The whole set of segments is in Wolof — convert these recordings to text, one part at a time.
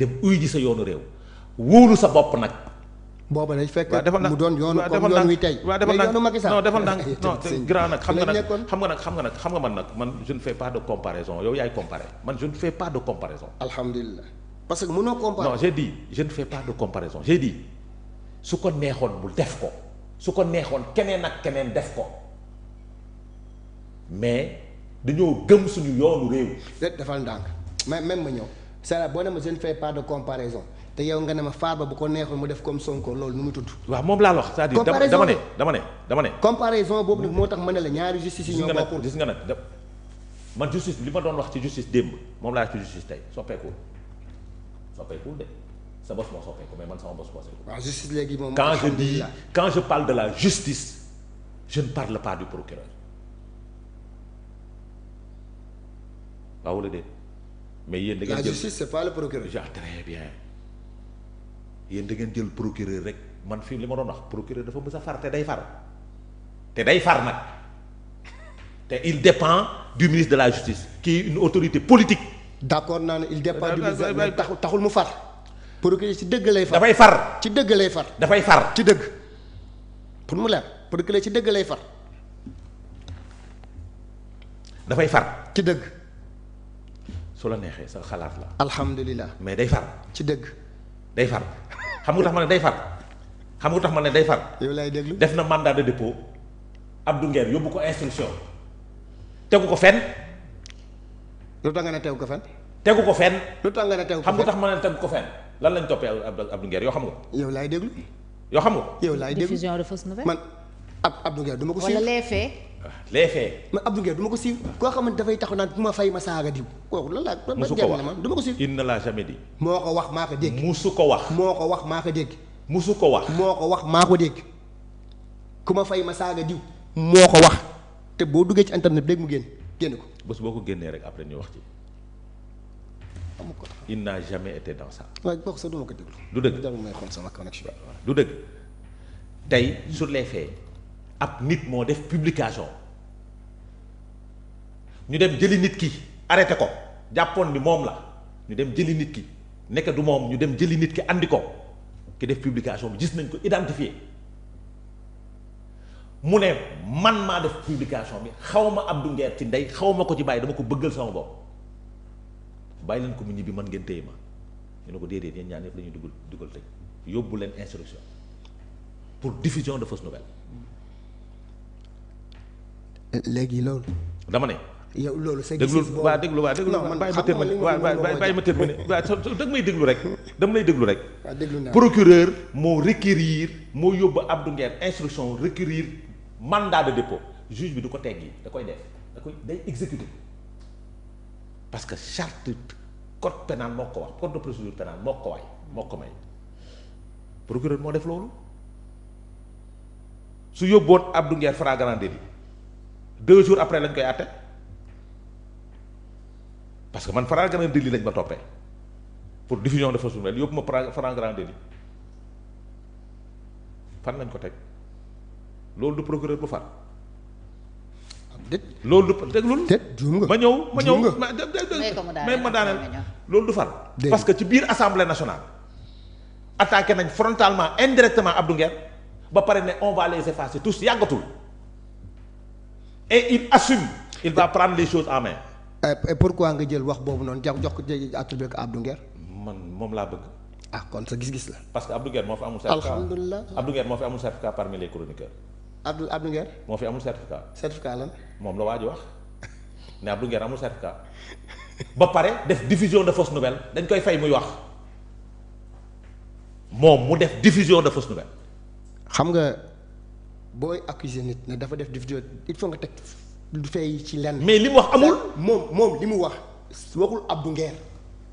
dem uy ji sa yoonu réew wóolu sa bopp nag. booba day fekk mu doon yoonu comme yoon wi tey. waaw defal ndànk yoonu Macky Sall non defal ndànk non grand nag xam nga man je ne fais pas de comparaison yow yaay comparé man je ne fais pas de comparaison. alhamdulilah parce que mënoo comparer. non j'ai dit je ne fais pas de comparaison j'ai dit su ko neexoon mu def ko su ko neexoon keneen ak keneen def ko mais dañoo gëm suñu yoonu réew. defal ndànk même ma ñëw c'est boo ne ma je ne fais pas de comparaison. te yow nga ne ma Farba bu ko neexoon mu def comme Sonko loolu nu mu tudd. waaw moom laa la wax c'est-à-dire dama ne. comparaison boobu nag moo tax ma ne la ñaari justice yi ñoo bokkul. gis nga nag man justice li ma doon wax ci justice démb moom laa ci justice tey soppeekul de sa bos moo soppeeku mais man sama bos moo soppeeku. waaw justice léegi moom. quand je parle de la justice je ne parle pas du procureur waaw wala déet mais yéen da ngeen jël la justice c'est pas le procureur. très bien. yéen da ngeen jël procureur rek man fii li ma doon wax procureur dafa mës a far te day far nag te il dépend du ministre de la justice qui est une autorité politique. d'accord naa ne il dépend du ministre mais taxul mu far. procureur ci dëgg lay far dafay far. ci dëgg lay far. dafay far ci dëgg pour mu leer procureur ci dëgg lay far. dafay far ci dëgg. su la neexee sa xalaat la. alhamdulilah mais day far ci dëgg. day far xam nga tax ma ne day far xam nga tax ma ne day far. yow lay déglu def na mandat de dépôt Abdou Nguer yóbbu ko instruction tegu ko fenn. lu tax nga ne tegu ko fenn. tegu ko fenn. lu tax nga ne tegu ko fenn xam nga tax ma ne tegu ko fenn lan lañ toppee Abdou Nguer yoo xam nga. yow laay déglu. yoo xam nga. yow laay déglu diffusion de fausse nouvelle. man Abdou Nguer du ma ko siiw. wala les faits. les faits. man Abdou Nguer du ma ko siiw. koo xamante dafay taxaw naan bu ma fay ma saaga diw. kooku lan laa. musu ko wax du ma ko siiw. il ne l'a jamais dit. moo ko wax maa ko dégg. musu ko wax. moo ko wax maa ko dégg. musu ko wax. moo ko wax maa ko dégg. ku ma fay ma saaga diw. moo ko wax. te boo duggee ci internet léegi mu génn ko. bés boo ko génnee rek après ñu wax ci. amu ko. il n'a jamais été dans ça. waaye boo ko sax du ma ko déglu. du dëgg jarul may xool sama connexion. du dëgg tey sur les faits ab nit moo def publication ñu dem jëli nit ki arrêté ko jàppoon ni moom la ñu dem jëli nit ki nekk du moom ñu dem jëli nit ki andi ko ki def publication bi gis nañ ko identifié mu ne man maa def publication bi xaw ma Abdou Nguer ci ndey xaw ma ko ci bàyyi dama ko bëggal sama bopp bàyyi leen ko mu ñibbi man ngeen téye ma ñu ne ko déedéet yéen ñaan yëpp la ñuy dugal tëj yóbbu leen instruction pour diffusion de fausses nouvelles. léegi loolu. dama ne. yow loolu sa déglu gis-gis boobu waa déglu waa déglu bàyyi ma terminer bàyyi ma terminer waa da may déglu rek dama lay déglu rek. waaw déglu naa procureur moo requérir moo yóbbu Abdou Nguer instruction requérir mandat de dépôt juge bi du ko teggi da koy def da koy day exécuter parce que charte code pénal moo ko wax code de procédure pénale moo ko may procureur moo def loolu su yóbboon Abdou Nguer flagrant délit 2 jours après lañ koy àtte parce que man flagrant délit lañ ma toppee pour diffusion de fausses nouvelles yóbbu ma flagrant délit fan lañ ko teg loolu du procureur bu far. déet loolu du déglul. déet juum nga ma ñëw mais ma daaneel loolu du far. parce que ci biir assemblée nationale attaqué nañ frontalement indirectement Abdou Nguer ba pare ne on va les effacer tous yàggatul et il assume il va prendre les choses en main. et pourquoi nga jël wax boobu noonu jox ko attribué ko Abdou Nguer. man moom laa bëgg. ah kon sa gis-gis la. parce que Abdou Nguer moo fi amul certificat alhamdulilah Abdou Nguer moo fi amul certificat parmi les chroniqueurs. Abdou Nguer. moo fi amul certificat. certificat lan. moom la waa ji wax ne Abdou Nguer amul certificat ba pare def diffusion de fausses nouvelles dañ koy fay muy wax moom mu def diffusion de fausses nouvelles. xam nga booy accuser nit ne dafa def diffusion il faut nga teg du fay ci lenn. mais li mu wax amul. moom li mu wax waxul Abdou Nguer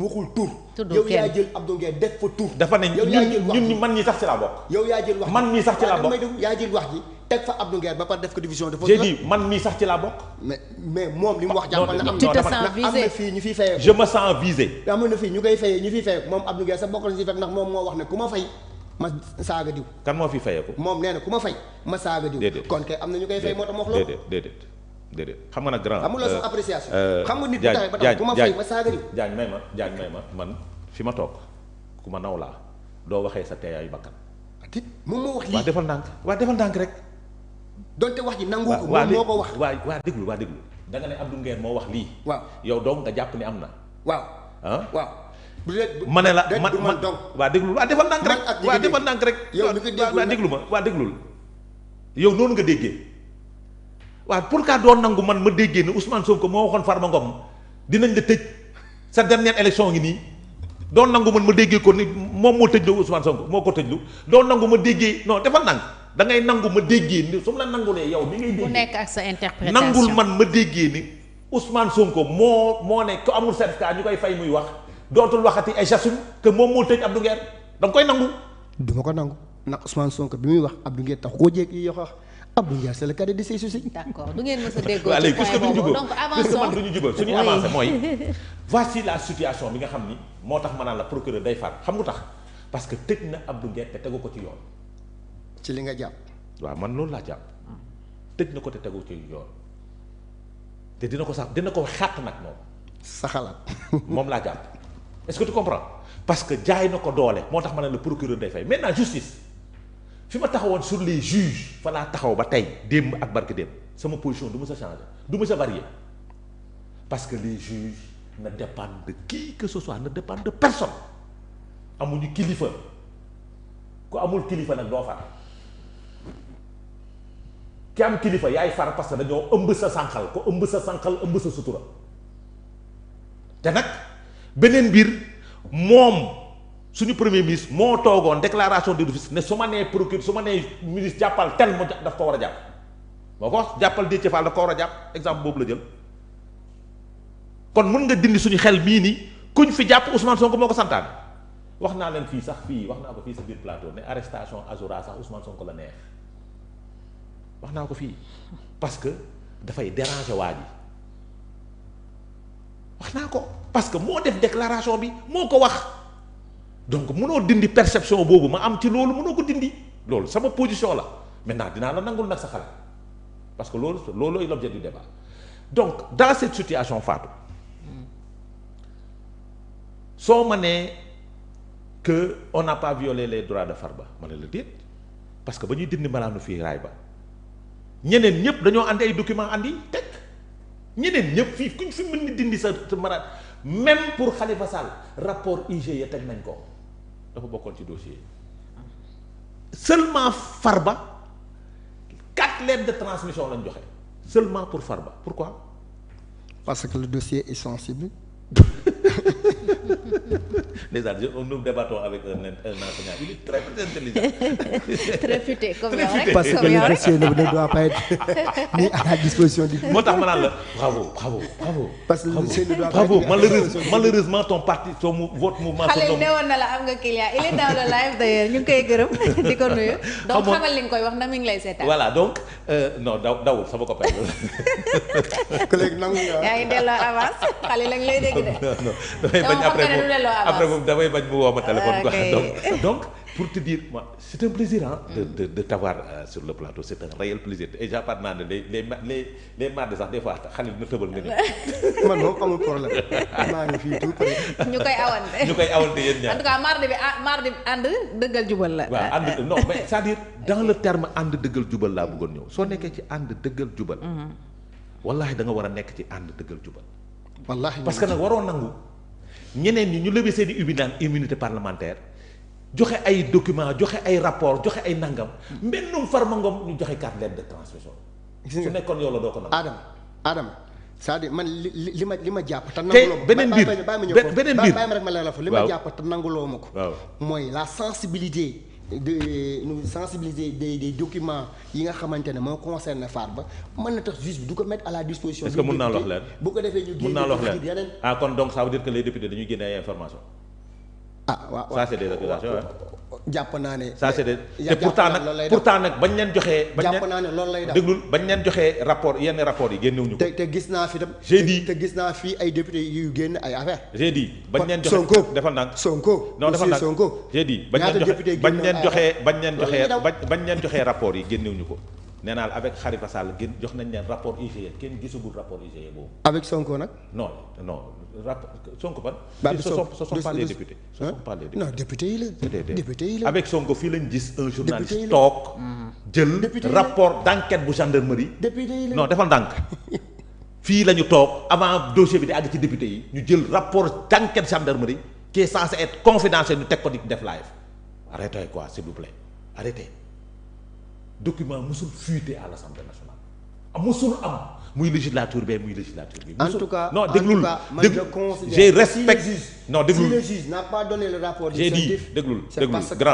waxul tur. yow yaa jël Abdou Nguer def fa tur. dafa ne ñun man ñi sax ci laa bokk. yow yaa jël wax man mii sax ci laa bokk yaa jël wax ji teg fa Abdou Nguer ba pare def ko diffusion de. j'ai dit man mii sax ci laa bokk. mais moom li mu wax jàppal na am. tu te sens visé am na fii ñu fiy fayee. je me sens visé. am na fii ñu koy fayee ñu fiy fayee moom Abdou Nguer sa bokk na si fekk ndax moom moo wax ne ku ma fay ma saaga diw. kan moo fi fayeeku. moom nee na ku ma fay ma saaga diw. déedéet kon kay am na ñu koy fay moo tax ma wax loolu. déedéet xam nga nag grand. amul la sa appréciation. xam nga nit bu taxee ba tax ku ma fay ma saaga diw. Diagne may ma man fi ma toog ku ma naw laa doo waxee sa teeyaayu bakkan. ati moom moo wax lii waa defal ndànk rek. donte wax ji nangu ko moom moo ko wax. waa déglu da nga ne Abdou Nguer moo wax lii. waaw yow donc nga jàpp ni am na. waaw waaw. ma ne la man donc waa déglu waa defal ndànk rek. waa defal ndànk rek. yow mi ko déggul waa déglu ma waa déglul. yow noonu nga déggee. waaw pourquoi doo nangu man ma déggee ni Ousmane Sonko moo waxoon Farba Ngom dinañ la tëj sa dernière élection ngi nii. doo nangu man ma déggee ko ni moom moo tëjlu Ousmane Sonko moo ko tëjlu doo nangu ma déggee non defal ndànk da ngay nangu ma déggee ni su ma la nangulee yow mi ngay déggee. ku nekk ak sa interprétation nangul man ma déggee ni Ousmane Sonko moo ne ko amul certificat ñu koy fay muy wax dootul waxati ay j'assume que moom moo tëj Abdou Nguer da nga koy nangu. du ma ko nangu ndax Ousmane Sonko bi muy wax Abdou Nguer tax koo jékki yi wax Abdou Nguer c'est le cadet de ses soucis. d'accord du ngeen mës a déggoo waaw léegi ci point boobu donc avançons du ñu jubal suñuy avancé mooy voici la situation bi nga xam ni moo tax ma naan la procureur day far xam nga tax parce que tëj na Abdou Nguer te tegu ko ci yoon. ci li nga jàpp. waaw man loolu laa jàpp tëj na ko te tegu ci yoon te dina ko sax dina ko xàq nag moom. sa xalaat. moom laa jàpp est-ce que tu comprends parce que jaay na ko doole moo tax ma ne le procureur day fay maintenant justice. fi ma taxawoon sur les juges fa laa taxaw ba tey démb ak barke démb sama position du ma sa changer du ma sa varier parce que les juges ne dépendent de qui que ce soit ne dépendent de personne amuñu kilifa ku amul kilifa nag doo far ki am kilifa yaay far parce que dañoo ëmb sa sànqal ko ëmb sa sànqal ëmb sa sutura te nag beneen mbir moom. suñu premier ministre moo toogoon déclaration de office ne su ma nee procureur su ma nee ministre jàppal tel mu daf ko war a jàpp boo ko wax jàppal Déthié Fall daf ko war a jàpp exemple boobu la jël kon mun nga dindi suñu xel mii ni kuñ fi jàpp Ousmane Sonko moo ko santaane wax naa leen fii sax fii wax naa ko fii sa biir plateau ne arrestation Azoura sax Ousmane Sonko la neex wax naa ko fii parce que dafay déranger waa ji wax naa ko parce que moo def déclaration bi moo ko wax. donc mënoo dindi perception boobu ma am ci loolu mënoo ko dindi loolu sama position la maintenant dinaa la nangul nag sa xalaat parce que loolu est l'objet du débat donc dans cette situation Fatou soo ma nee que on n'a pas violé les droits de Farba ma ne la déet parce que ba ñuy dindi malaanu fii raay ba ñeneen ñëpp dañoo andi ay documents andi teg ñeneen ñëpp fii kuñ fi mën ni dindi sa malaat même pour Khalifa Sall rapport IGE teg nañ ko dafa bokkoon ci dossier seulement Farba 4 lettres de transmission lañ joxe seulement pour Farba pourquoi. parce que le dossier est sensible. Déjà nous débattons avec un enseignant il est très intelligent. très futé comme yow rek parce que le dossier ne doit pas être mis à la disposition du. moo tax ma naan la bravo. parce que le dossier ne doit pas bravo malheureusement ton parti votre mouvement. xale ne woon na la am nga client il est dans le live d'ailleurs ñu ngi koy gërëm di ko nuyu. donc xamal li nga koy wax na mi ngi lay seetaan. voilà donc non dawul sama copain. collègue nangu nga. yaa ngi delloo avance xale lañ lay dégg de. non damay bañ après moom damay bañ mu woo ma téléphone quoi donc pour te dire moi c'est un plaisir de t'avoir sur le plateau c'est un réel plaisir et j'apparte naa ne les mardi sax des fois xale dina tëbal nga ñëw. man moom amul problème maa ngi fii tout près. ñu koy awante yéen ñaar en tout cas mardi ànd dëggal jubal la. waaw ànd non mais c'est-à-dire dans le terme ànd dëggal jubal laa bëggoon ñëw soo nekkee ci ànd dëggal jubal. wallahi da nga war a nekk ci ànd dëggal jubal. wallahi parce que nag waroo nangu ñeneen ñi ñu lever seen immunité parlementaire joxe ay documents joxe ay rapports joxe ay nangam mbennum Farba Ngom ñu joxe 4 lettres de transmission. su nekkoon yow la doo ko nangu. Adama c'est-à-dire man li ma jàpp. te nanguloo ma beneen mbir beneen mbir bàyyi ma rek ma leeral fa li ma jàpp te nanguloo ma ko. waaw mooy la sensibilité. des documents yi nga xamante ne moo concerne Farba mën na tax juge bi du ko mettre à la disposition. est-ce que mën naa la wax leen bu ko defee ñu génne yeneen. ah kon donc ça veut dire que les députés dañuy génne ay informations. waaw ça c'est des accusations jàpp naa ne. ça c'est des te pourtant nag bañ leen joxee. jàpp naa ne loolu lay def déglul bañ leen joxee rapport yenn rapports yi génnewuñu ko. te gis naa fi tam. te gis naa fi ay députés yu génn ay affaires. j'ai dit bañ leen joxe Sonko defal nag Sonko. non defal nag Sonko. j'ai dit bañ leen joxee rapport yi génnewuñu ko. nee naa la avec Khalifa Sall gën jox nañ leen rapport IGE kenn gisagul rapport IGE boobu. avec Sonko nag. non rapport Sonko ban. ce sont pas les députés. ce sont pas les députés. non député yi la. député yi la avec Sonko fii lañ gis un journaliste toog. jël rapport d'enquête bu gendarmerie. député yi la non defal ndànk. fii la ñu toog avant dossier bi di àgg ci député yi ñu jël rapport d'enquête gendarmerie qui est censé être confidentiel ñu teg ko di def live arrêtez quoi s'il vous plaît arrêtez document musul fuité à l'Assemblée nationale musul am muy législature bi muy législature bi. en tout cas non déglul je considère j'ai respect non déglul si le juge n'a pas donné le rapport du j'ai dit certif, déglul c'est parce que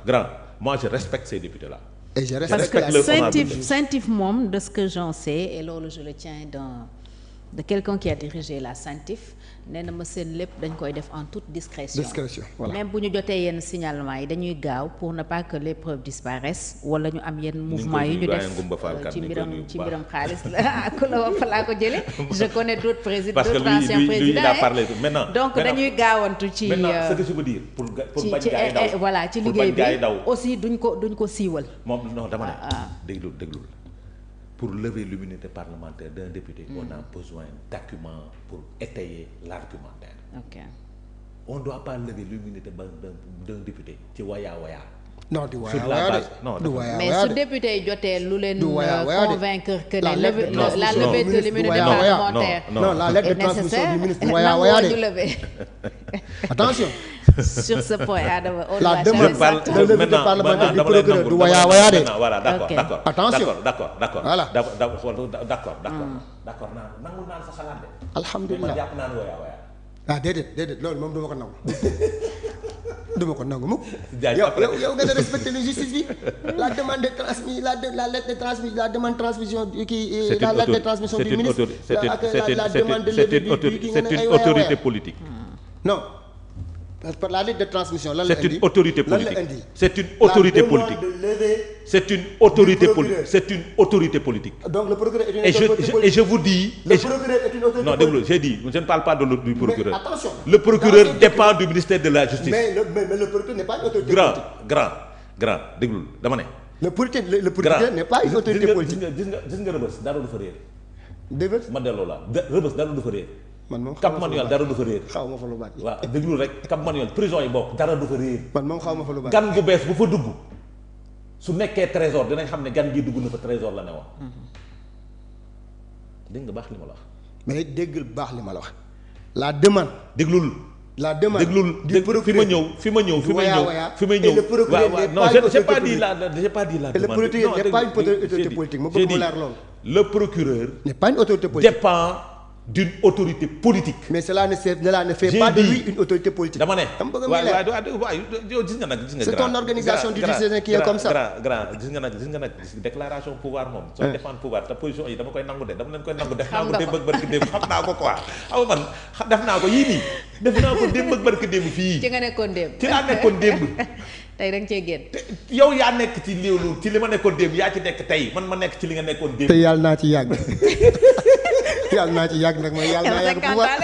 grand moi je respecte ces députés là. et je parce respecte que CENTIF moom de ce que j'en sais et loolu je le tiens de quelqu'un qui a dirigé la CENTIF nee na ma seen lépp dañ koy def en toute discrétion voilà. même bu ñu jotee yenn signalement yi dañuy gaaw pour ne pas que les preuves disparaissent wala ñu am yenn mouvement yi ñu def ci mbiram xaalis la ku la wax fa laa ko jëlee je connais d'autres présidents d'autres anciens présidents donc dañuy gaawantu ci ce que je veux dire pour bañ gaa yi daw voilà ci liggéey bi aussi duñ ko siiwal moom non dama ne déglul pour lever l'immunité parlementaire d'un député, on a besoin d'acuments pour étayer l'argumentaire. Ok. On ne doit pas lever l'immunité d'un député ci waya waya. non du waya waya de mais su député yi jotee lu leen convaincre que la levée de l'immunité parlementaire non la lettre de transmission du ministre du waya waya de attention sur ce point Adama la demande de l'immunité parlementaire du procureur du waya waya de voilà d'accord attention voilà d'accord nangu naan sa xalaat de alhamdulilah jàpp naan waya waya déedéet loolu moom duma ko nangu duma ko nangu mukk yow nga respecter la justice bi la demande de transmis la lettre de transmission la demande transmission kii la lettre de transmission du ministre la demande de levée du c'est une autorité politique non par la lettre de transmission lan la indi c'est une autorité politique c'est une autorité politique c'est une autorité politique donc le procureur est une autorité politique et je vous dis le procureur est une autorité non déglu j'ai dit je ne parle pas du procureur mais attention le procureur dépend du ministère de la justice mais le procureur n'est pas une autorité politique grand déglu dama ne le procureur n'est pas une autorité politique gis nga Rebeuss dara du fa réer dëgg ma delloo la Rebeuss dara du fa réer man moom Cap Manuel dara du fa réer xaw ma fa lu bari waaw déglu rek Cap Manuel prison yi bokk dara du fa réer man moom xaw ma fa lu bari gan gu bees bu fa dugg su nekkee trésor dinañ xam ne gan gi dugg na fa trésor la ne woon dégg nga baax li ma la wax mais déggal baax li ma la wax la demande déglul la demande déglul fi ma ñëw waaw non j'ai pas dit la demande le procureur n'est pas une autorité politique ma bëgg mu leer loolu le procureur n'est pas une autorité politique dépend d'une autorité politique. mais cela ne fait pas de lui une autorité politique. dama ne waaw gis nga nag. c'est ton organisation judiciaire qui est comme ça. grand gis nga nag déclaration pouvoir moom. soo défendre pouvoir te position yi dama koy nangu de dama leen koy nangu. def naa ko démb ak barki démb xam naa ko quoi. xaw man def naa ko yii nii def naa ko démb ak barki démb fii. ci nga nekkoon démb. ci laa nekkoon démb. tey da nga cee génn. yow yaa nekk ci loolu ci li ma nekkoon démb yaa ci nekk tey man ma nekk ci li nga nekkoon démb. te yàlla naa ci yàgg. yàlla naa ci yàgg nag mooy yàlla naa yàgg bu war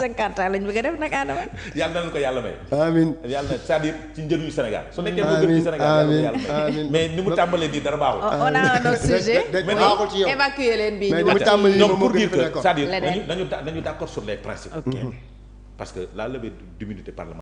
50 ans lañ bëgg a def nag Adama. yàlla na ko yàlla may. amiin yàlla na c'est-à-dire ci njëriñu Sénégal. su nekkee moo gën ci Sénégal yàlla may mais ni mu tàmbalee nii dara baaxul. on a un autre sujet. baaxul ci yow évacuer leen bii mais ni mu tàmbalee nii moom moo gën c'est-à-dire dañu d'accord sur les principes. ok parce que la levée d'immunité parlementaire